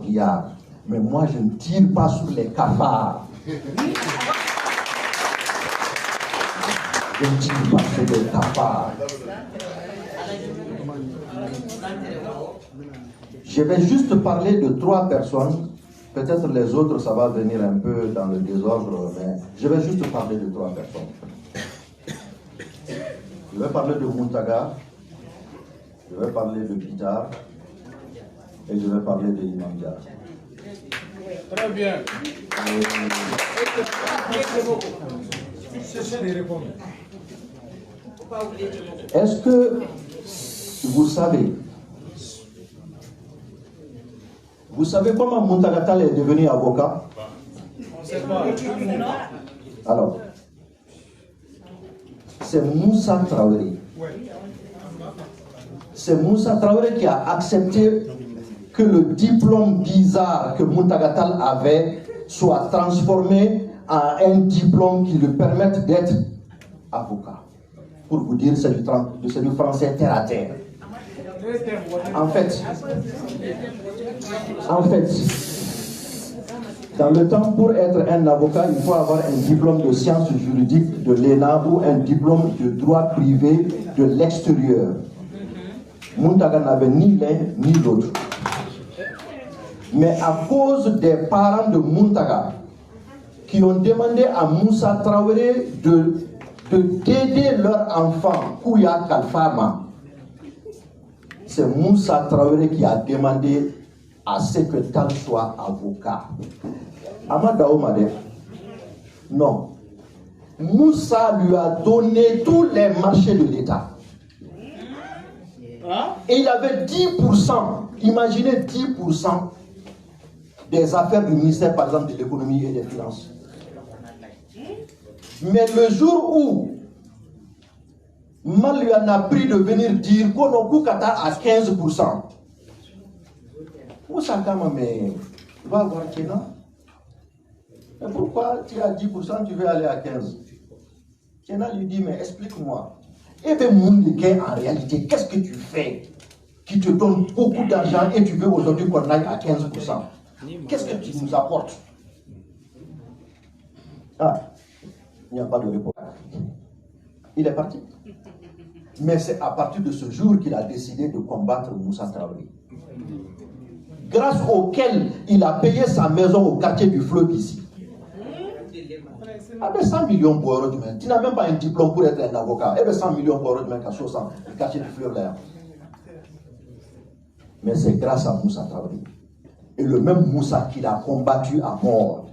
milliards. Mais moi, je ne tire pas sur les cafards. Je ne tire pas sur les cafards. Je vais juste parler de 3 personnes. Peut-être les autres, ça va venir un peu dans le désordre, mais je vais juste parler de 3 personnes. Je vais parler de Muntaga, je vais parler de Bitar et je vais parler de Imam Dia. Très bien. Est-ce que vous savez comment Muntaga Tall est devenu avocat? On ne sait pas. Alors, c'est Moussa Traoré. C'est Moussa Traoré qui a accepté que le diplôme bizarre que Muntaga Tall avait soit transformé en un diplôme qui lui permette d'être avocat. Pour vous dire, c'est du français terre à terre. En fait, dans le temps, pour être un avocat, il faut avoir un diplôme de sciences juridiques de l'ENA ou un diplôme de droit privé de l'extérieur. Muntaga n'avait ni l'un ni l'autre. Mais à cause des parents de Muntaga, qui ont demandé à Moussa Traoré d'aider leur enfant, Kouya Kalfama, c'est Moussa Traoré qui a demandé à ce que Tall soit avocat. Amada Omade, non. Moussa lui a donné tous les marchés de l'État. Et il avait 10%, imaginez 10% des affaires du ministère, par exemple, de l'économie et des finances. Mais le jour où Mal lui en a pris de venir dire qu'on a Qatar à 15%. Moussa Kama, mais va voir Kéna. Mais pourquoi tu as 10%, tu veux aller à 15%? Kéna lui dit, mais explique-moi. Eh bien, Mouniké, en réalité, qu'est-ce que tu fais qui te donne beaucoup d'argent et tu veux aujourd'hui qu'on aille à 15%? Qu'est-ce que tu nous apportes? Ah, il n'y a pas de réponse. Il est parti. Mais c'est à partir de ce jour qu'il a décidé de combattre Moussa Traoré. Grâce auquel il a payé sa maison au quartier du Fleuve ici. Avec 100 millions pour euros, tu n'as même pas un diplôme pour être un avocat. Avec 100 millions pour euros, le quartier du Fleuve là. Mais c'est grâce à Moussa Traoré. Et le même Moussa qu'il a combattu à mort.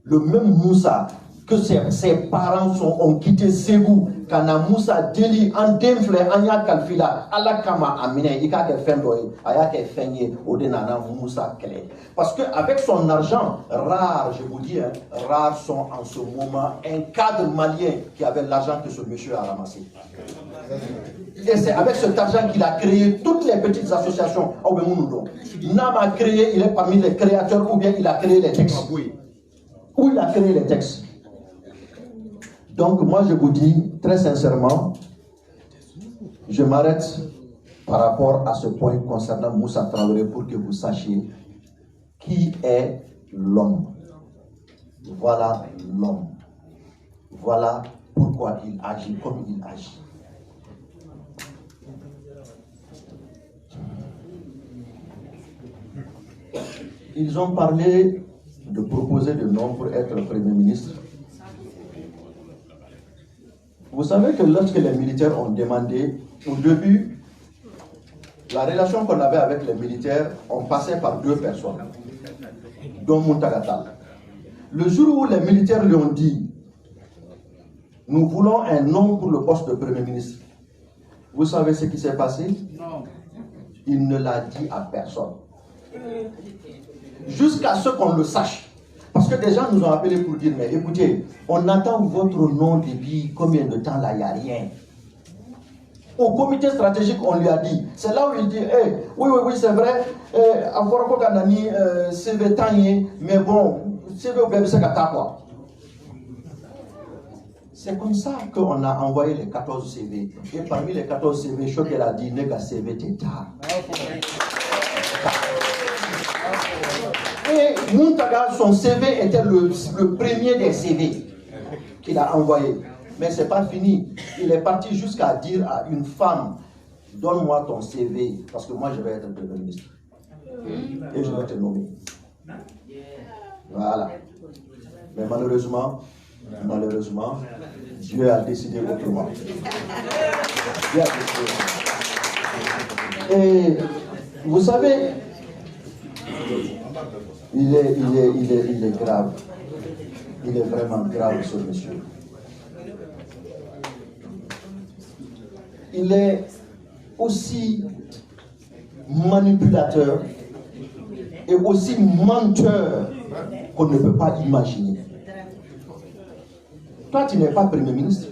Le même Moussa que ses parents ont quitté Ségou, Kana Moussa Deli, Andemfle, Anya Kalfila, Alakama Amine, Ika Fendoy, Ayake Fenye, Odenana Moussa Kele. Parce qu'avec son argent, rares, je vous dis, rares sont en ce moment un cadre malien qui avait l'argent que ce monsieur a ramassé. Et c'est avec cet argent qu'il a créé toutes les petites associations. Nam a créé, il est parmi les créateurs, ou bien il a créé les textes. Où il a créé les textes. Donc moi je vous dis très sincèrement, je m'arrête par rapport à ce point concernant Moussa Traoré pour que vous sachiez qui est l'homme. Voilà l'homme. Voilà pourquoi il agit comme il agit. Ils ont parlé de proposer de nom pour être le Premier ministre. Vous savez que lorsque les militaires ont demandé, au début, la relation qu'on avait avec les militaires, on passait par 2 personnes, dont Muntaga Tall. Le jour où les militaires lui ont dit, nous voulons un nom pour le poste de Premier ministre, vous savez ce qui s'est passé? Non. Il ne l'a dit à personne. Jusqu'à ce qu'on le sache. Parce que des gens nous ont appelés pour dire, mais écoutez, on attend votre nom depuis combien de temps là, il n'y a rien. Au comité stratégique, on lui a dit, c'est là où il dit, hey, oui, c'est vrai, mais bon, c'est comme ça qu'on a envoyé les 14 CV. Et parmi les 14 CV, Choquel a dit, nega CV t'es tard. Muntaga, son CV était le premier des CV qu'il a envoyé. Mais ce n'est pas fini. Il est parti jusqu'à dire à une femme, donne-moi ton CV, parce que moi je vais être Premier ministre. Et je vais te nommer. Voilà. Mais malheureusement, Dieu a décidé autrement. Dieu a décidé. Et vous savez, il est grave. Il est vraiment grave, ce monsieur. Il est aussi manipulateur et aussi menteur qu'on ne peut pas imaginer. Toi, tu n'es pas Premier ministre.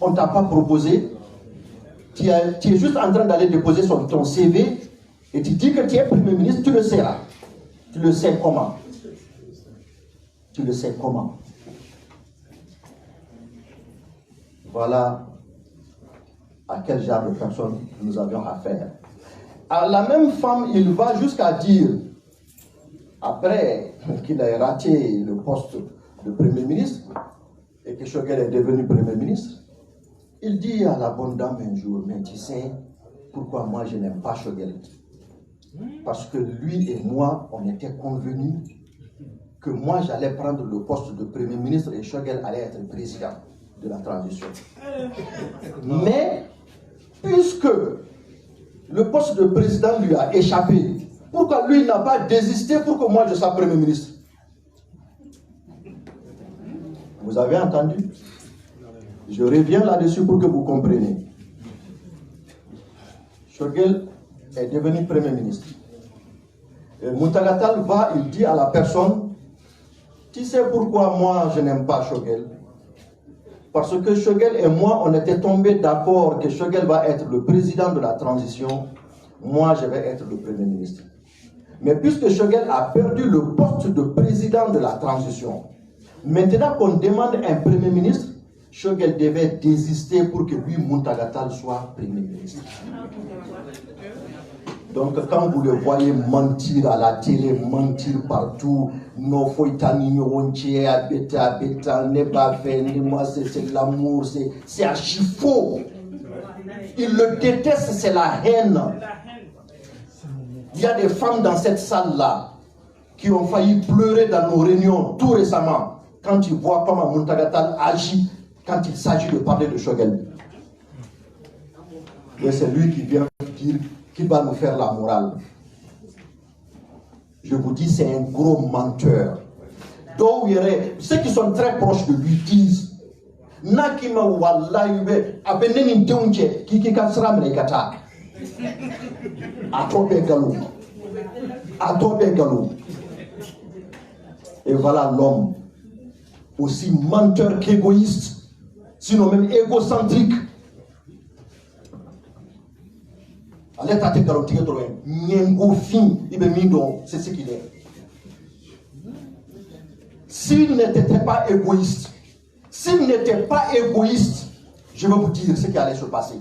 On ne t'a pas proposé. Tu es juste en train d'aller déposer sur ton CV et tu dis que tu es Premier ministre, tu le sais là. Tu le sais comment? Tu le sais comment? Voilà à quel genre de personne nous avions affaire. À la même femme, il va jusqu'à dire, après qu'il ait raté le poste de Premier ministre et que Choguel est devenu Premier ministre, il dit à la bonne dame un jour, mais tu sais pourquoi moi je n'aime pas Choguel? Parce que lui et moi, on était convenus que moi j'allais prendre le poste de Premier ministre et Choguel allait être président de la transition. Mais, puisque le poste de président lui a échappé, pourquoi lui n'a pas désisté pour que moi je sois Premier ministre? Vous avez entendu? Je reviens là-dessus pour que vous compreniez. Choguel est devenu Premier ministre. Et Muntaga Tall va, il dit à la personne, tu sais pourquoi moi je n'aime pas Choguel? Parce que Choguel et moi, on était tombés d'accord que Choguel va être le président de la transition, moi je vais être le Premier ministre. Mais puisque Choguel a perdu le poste de président de la transition, maintenant qu'on demande un Premier ministre, Choguel devait désister pour que lui, Muntaga Tall, soit Premier ministre. Donc quand vous le voyez mentir à la télé, mentir partout, non faut c'est l'amour, c'est archi faux. Il le déteste, c'est la haine. Il y a des femmes dans cette salle-là qui ont failli pleurer dans nos réunions tout récemment quand ils voient comment Muntaga Tall agit quand il s'agit de parler de Choguel. Et c'est lui qui vient dire qu'il va nous faire la morale. Je vous dis, c'est un gros menteur. Donc, ceux qui sont très proches de lui disent Nakima wallahi abeneni donje kiki kasra mrekata. Atobe galou. Atobe galou. Et voilà l'homme aussi menteur qu'égoïste, sinon même égocentrique. Allez tâter garotier droit, n'yengo fin, c'est ce qu'il est. S'il n'était pas égoïste, je vais vous dire ce qui allait se passer.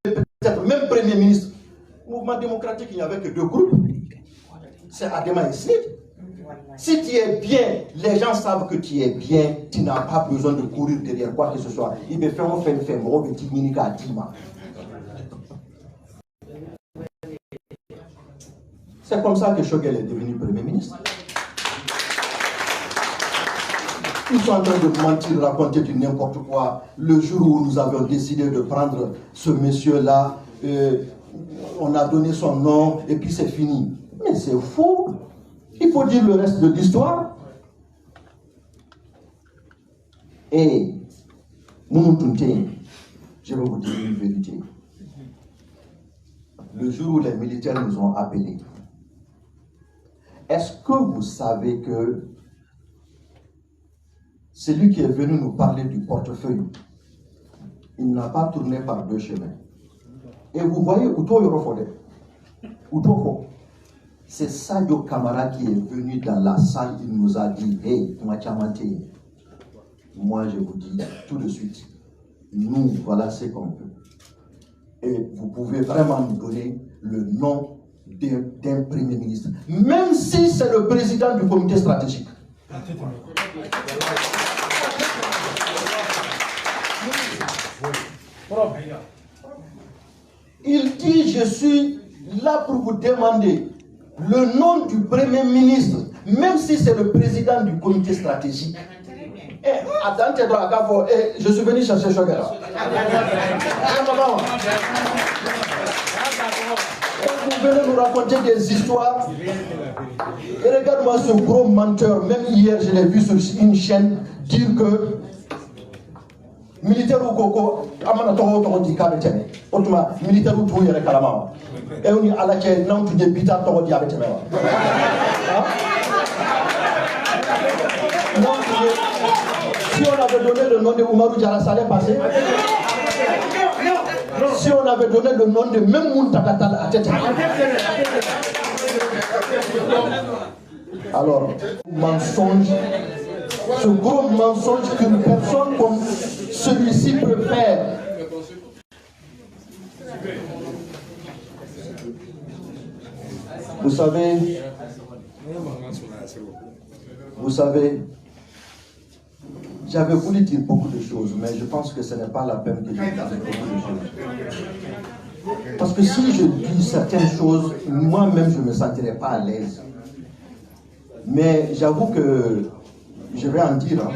Peut-être même Premier ministre, mouvement démocratique, il n'y avait que 2 groupes. C'est Adema et Slid. Si tu es bien, les gens savent que tu es bien, tu n'as pas besoin de courir derrière quoi que ce soit. Il me fait un fait, moi, je dis, à 10 mois. C'est comme ça que Choguel est devenu Premier ministre. Ils sont en train de mentir, raconter du n'importe quoi. Le jour où nous avions décidé de prendre ce monsieur-là, on a donné son nom et puis c'est fini. Mais c'est faux. Il faut dire le reste de l'histoire. Et, Moumountounté, je vais vous dire une vérité. Le jour où les militaires nous ont appelés, est-ce que vous savez que celui qui est venu nous parler du portefeuille, il n'a pas tourné par 2 chemins. Et vous voyez, c'est Sadio Camara qui est venu dans la salle, il nous a dit, hey, moi je vous dis tout de suite, nous, voilà ce qu'on veut. Et vous pouvez vraiment nous donner le nom d'un premier ministre, même si c'est le président du comité stratégique. Il dit, je suis là pour vous demander le nom du premier ministre, même si c'est le président du comité stratégique. Je suis venu chercher Chogera. Vous venez nous raconter des histoires. Et regarde-moi ce gros menteur. Même hier, je l'ai vu sur une chaîne dire que militaire ou Koko, amana toho di kabetene. Otuma militaire ou tout yere kalama. Et on y a la chaîne, non, tu dis bita toho di abetene. Si on avait donné le nom de Oumarou Diarra, ça allait passer. Si on avait donné le nom de même Muntakatal à tête. Alors, mensonge, ce gros mensonge qu'une personne comme celui-ci peut faire. Vous savez, j'avais voulu dire beaucoup de choses, mais je pense que ce n'est pas la peine que je dise beaucoup de choses. Parce que si je dis certaines choses, moi-même, je ne me sentirais pas à l'aise. Mais j'avoue que je vais en dire. Hein.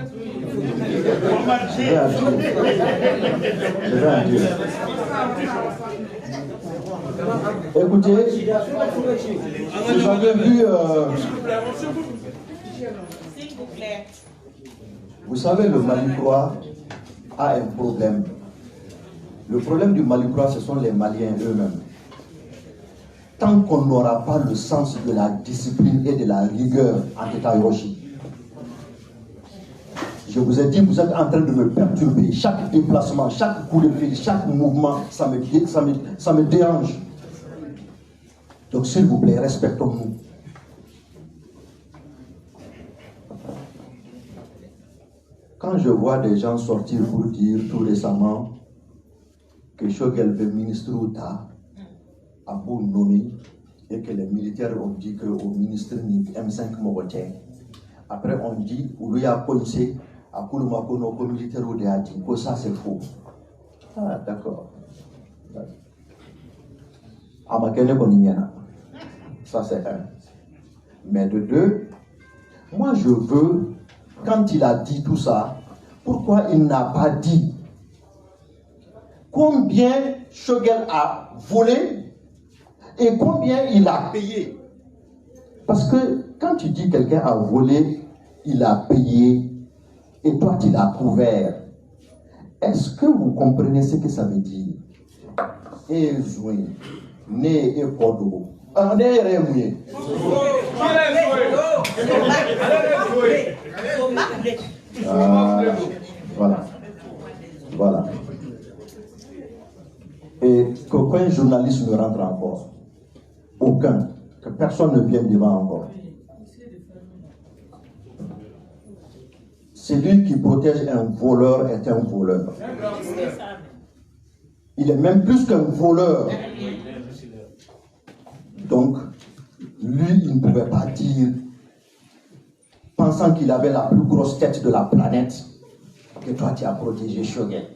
Je vais en dire. Écoutez, vous avez vu... Vous savez, le Mali-Croix a un problème. Le problème du Mali-Croix, ce sont les Maliens eux-mêmes. Tant qu'on n'aura pas le sens de la discipline et de la rigueur en État Hiroshi, je vous ai dit, vous êtes en train de me perturber. Chaque déplacement, chaque coup de fil, chaque mouvement, ça me dérange. Donc s'il vous plaît, respectons-nous. Quand je vois des gens sortir pour dire tout récemment que Shogel veut ministre Outa a beau nommer et que les militaires ont dit qu'au ministre M5 Mogoté, après on dit Oulouya Ponce à Kouloumakono au militaire ou a dit que ça c'est faux. Ah d'accord. Amakene Koninyana. Ça c'est un. Mais de deux, moi je veux, quand il a dit tout ça, pourquoi il n'a pas dit combien Shogel a volé et combien il a payé? Parce que quand tu dis quelqu'un a volé, il a payé et toi tu l'as couvert, est-ce que vous comprenez ce que ça veut dire? Et Zoué, né et Kodo. Voilà. Voilà. Et qu'aucun journaliste ne rentre encore. Aucun. Que personne ne vienne devant encore. Celui qui protège un voleur est un voleur. Il est même plus qu'un voleur. Donc, lui, il ne pouvait pas dire, pensant qu'il avait la plus grosse tête de la planète, que toi tu as protégé Shogel.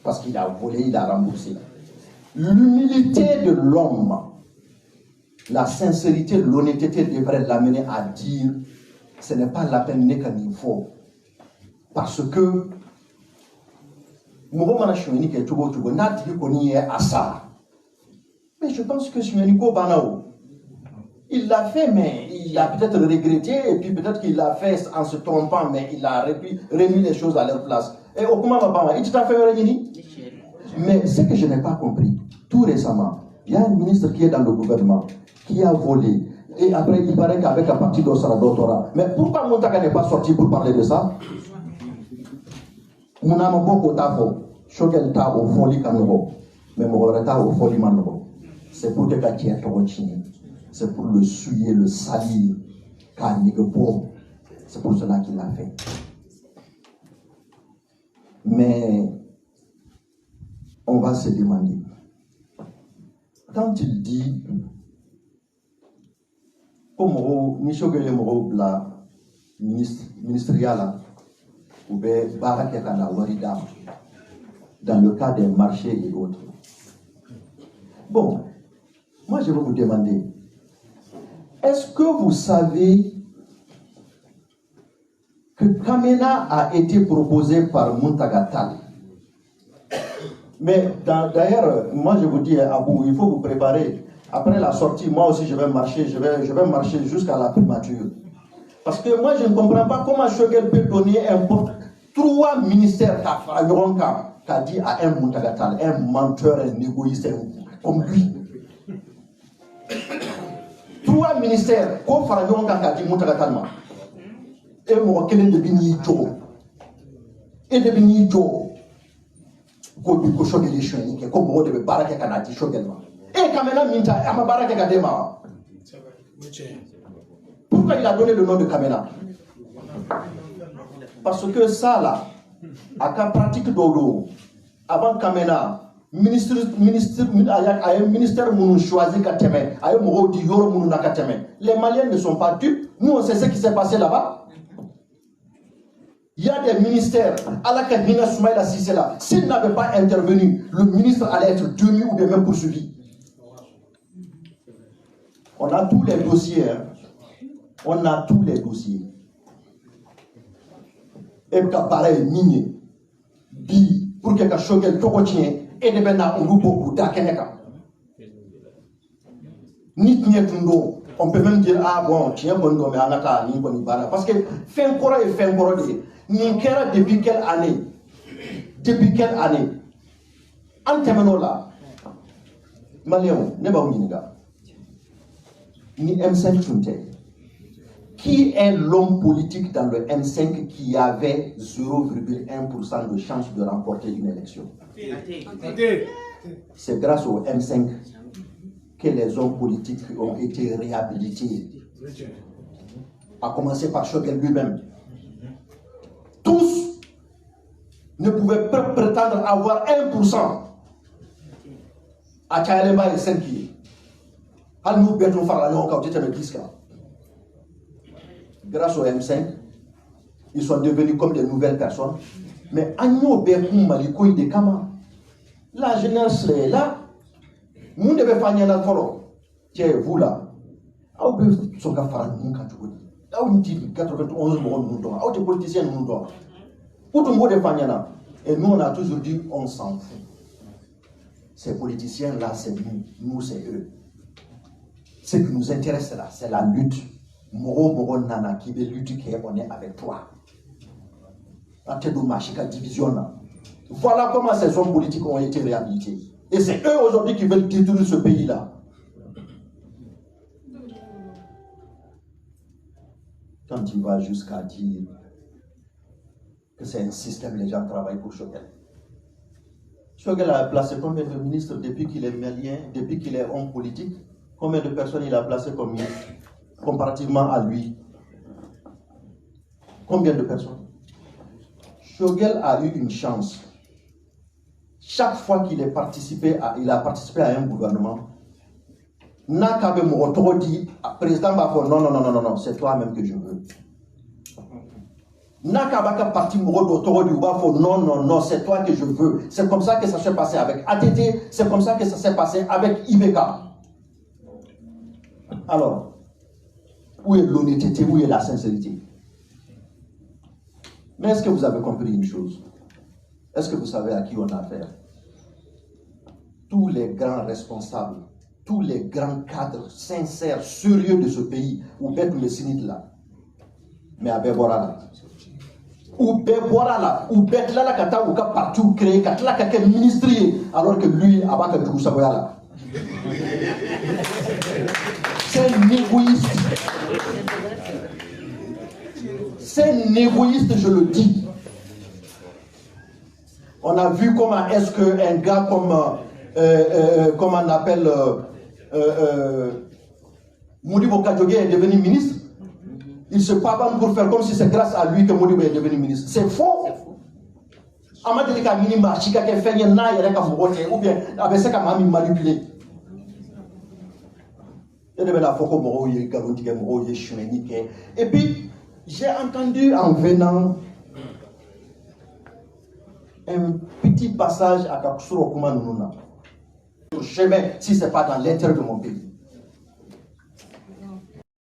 Parce qu'il a volé, il a remboursé. L'humilité de l'homme, la sincérité, l'honnêteté devrait l'amener à dire, ce n'est pas la peine qu'un niveau. Parce que, mais je pense que Sueniko Banao, il l'a fait, mais il a peut-être regretté, et puis peut-être qu'il l'a fait en se trompant, mais il a remis les choses à leur place. Et au Kuma Mabama, il t'a fait mais ce que je n'ai pas compris, tout récemment, il y a un ministre qui est dans le gouvernement, qui a volé, et après il paraît qu'avec un parti d'Osara Dotora. Mais pourquoi Montaka n'est pas sorti pour parler de ça? Mounamoko Tafo, Shogel Ta au Foli Kanogo, mais Mogoreta au Foli Manogo. C'est pour te gâter c'est pour le souiller, le salir, c'est pour cela qu'il l'a fait. Mais on va se demander, quand il dit comme ni Shogel Moro la ministériale ou bien Barakekana Warida dans le cas des marchés et autres. Bon, moi je vais vous demander, est-ce que vous savez que Kamena a été proposé par Muntagatal? Mais d'ailleurs, moi je vous dis, Abou, il faut vous préparer. Après la sortie, moi aussi je vais marcher, je vais marcher jusqu'à la primature. Parce que moi je ne comprends pas comment Shogel peut donner un poste, 3 ministères qu'a dit à un Muntagatal, un menteur, un égoïste comme lui. 3 ministères, qu'on fera qu'a dit Muntagatal. Et moi, quel est le bini Joe? Et le bini Joe? Ko Shogel est chouin, comme on devait barraquer Kanati Shogel. Et Kamena Minta, Ama barraquer Kadema. Pourquoi il a donné le nom de Kamena? Parce que ça là, à la pratique d'Odo, avant Kamena, ministère nous choisi Kateme, les Maliens ne sont pas dupes. Nous on sait ce qui s'est passé là-bas. Il y a des ministères, à la Kabina Soumaïla Sissela, s'il n'avait pas intervenu, le ministre allait être demi ou bien même poursuivi. On a tous les dossiers. Hein. On a tous les dossiers. Et puis, pareil, migné, bi, pour que Shogel Tokotien, et de Bena Urubo ou Dakeneka. Ni Tundo, on peut même dire, ah bon, tiens, bon, mais Anaka, ni bon, parce que fin Kora et fin Kora, Ninkera depuis quelle année? Depuis quelle année? En terminant là, Maléon, Neba Ouiniga, ni M5 Tunte. Qui est l'homme politique dans le M5 qui avait 0,1% de chance de remporter une élection? C'est grâce au M5 que les hommes politiques ont été réhabilités. À commencer par Shogel lui-même. Tous ne pouvaient pas prétendre avoir 1% à Tchalemba et Senki. Nous béton faire la langue grâce au M5, ils sont devenus comme des nouvelles personnes. Mais Agno Bekoum Malikoui de Kama, la jeunesse est là. Nous devons faire un follow. Tiens, vous là, vous pouvez faire un catégorie. Là où 91 morts, où des politiciens nous doivent. Pour tout le monde faire. Et nous, on a toujours dit, on s'en fout. Ces politiciens-là, c'est nous. Nous, c'est eux. Ce qui nous intéresse là, c'est la lutte. Moro Nana qui veut lutter, on est avec toi. Voilà comment ces hommes politiques ont été réhabilités. Et c'est eux aujourd'hui qui veulent détruire ce pays-là. Quand tu vas jusqu'à dire que c'est un système, les gens travaillent pour Shogel. Shogel a placé combien de ministres depuis qu'il est malien, depuis qu'il est homme politique? Combien de personnes il a placé comme ministre comparativement à lui? Combien de personnes? Shogel a eu une chance. Chaque fois qu'il a participé à un gouvernement, Nakabe Morotoro dit, président Bafo, non, c'est toi-même que je veux. Nakabaka parti Morotoro dit, Bafo, non, c'est toi que je veux. C'est comme ça que ça s'est passé avec ATT, c'est comme ça que ça s'est passé avec Ibeka. Alors, où est l'honnêteté, où est la sincérité? Mais est-ce que vous avez compris une chose? Est-ce que vous savez à qui on a affaire? Tous les grands responsables, tous les grands cadres sincères, sérieux de ce pays, ou bête le sinit là, mais à Bébora là, ou Bébora là, ou bête là, kata ou ka partout créé, kata là kata ministrier, alors que lui, abaka du Saboya là. C'est un égoïste. C'est un égoïste, je le dis. On a vu comment est-ce qu'un gars comme on appelle Modibo Kadjoge est devenu ministre. Il se pavane pour faire comme si c'est grâce à lui que Modibo est devenu ministre. C'est faux. Amadelika mini marchika ke fait na yere ka mogote ou bien avec ça ka mami manipulé. Et puis, j'ai entendu en venant un petit passage à Kakusuro Kuma Nununa. Chemin, si ce n'est pas dans l'intérieur de mon pays.